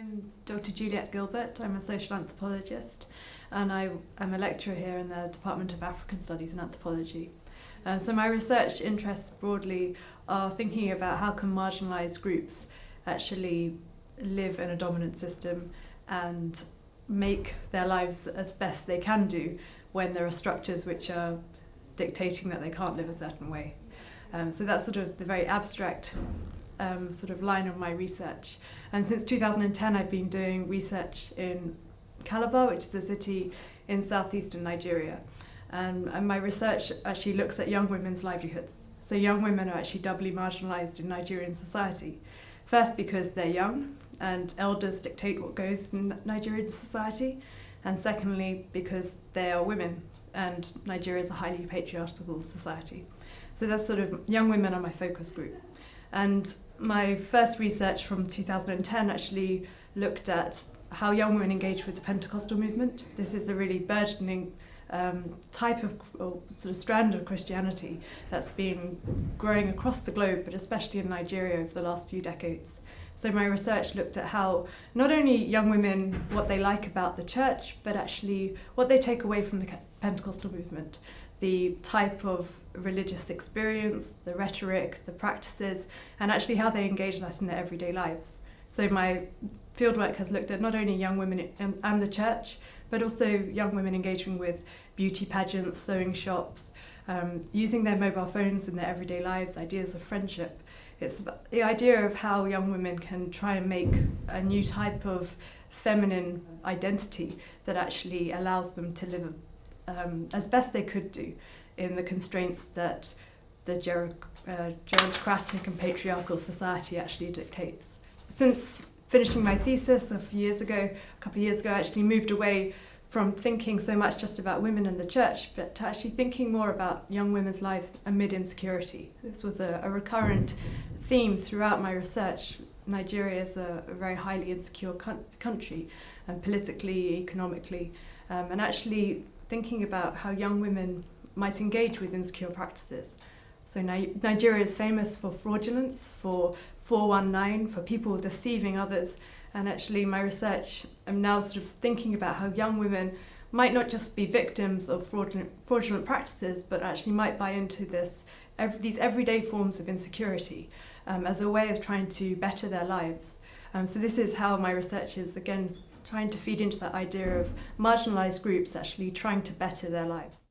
I'm Dr. Juliet Gilbert. I'm a social anthropologist and I'm a lecturer here in the Department of African Studies and Anthropology. So my research interests broadly are thinking about how can marginalised groups actually live in a dominant system and make their lives as best they can do when there are structures which are dictating that they can't live a certain way. So that's sort of the very abstract sort of line of my research. And since 2010 I've been doing research in Calabar, which is a city in southeastern Nigeria. And my research actually looks at young women's livelihoods. So young women are actually doubly marginalised in Nigerian society. First because they're young and elders dictate what goes in Nigerian society. And secondly because they are women and Nigeria is a highly patriarchal society. So that's sort of young women are my focus group. And my first research from 2010 actually looked at how young women engage with the Pentecostal movement. This is a really burgeoning type of sort of strand of Christianity that's been growing across the globe, but especially in Nigeria over the last few decades. So my research looked at how not only young women, what they like about the church, but actually what they take away from the Pentecostal movement. The type of religious experience, the rhetoric, the practices, and actually how they engage that in their everyday lives. So my fieldwork has looked at not only young women and the church, but also young women engaging with beauty pageants, sewing shops, using their mobile phones in their everyday lives, ideas of friendship. It's the idea of how young women can try and make a new type of feminine identity that actually allows them to live as best they could do in the constraints that the gerontocratic and patriarchal society actually dictates. Since finishing my thesis a couple of years ago, I actually moved away from thinking so much just about women in the church, but to actually thinking more about young women's lives amid insecurity. This was a recurrent theme throughout my research. Nigeria is a very highly insecure country, politically, economically, and actually thinking about how young women might engage with insecure practices. So Nigeria is famous for fraudulence, for 419, for people deceiving others. And actually my research, I'm now sort of thinking about how young women might not just be victims of fraudulent practices, but actually might buy into these everyday forms of insecurity as a way of trying to better their lives. So this is how my research is, again, trying to feed into that idea of marginalised groups actually trying to better their lives.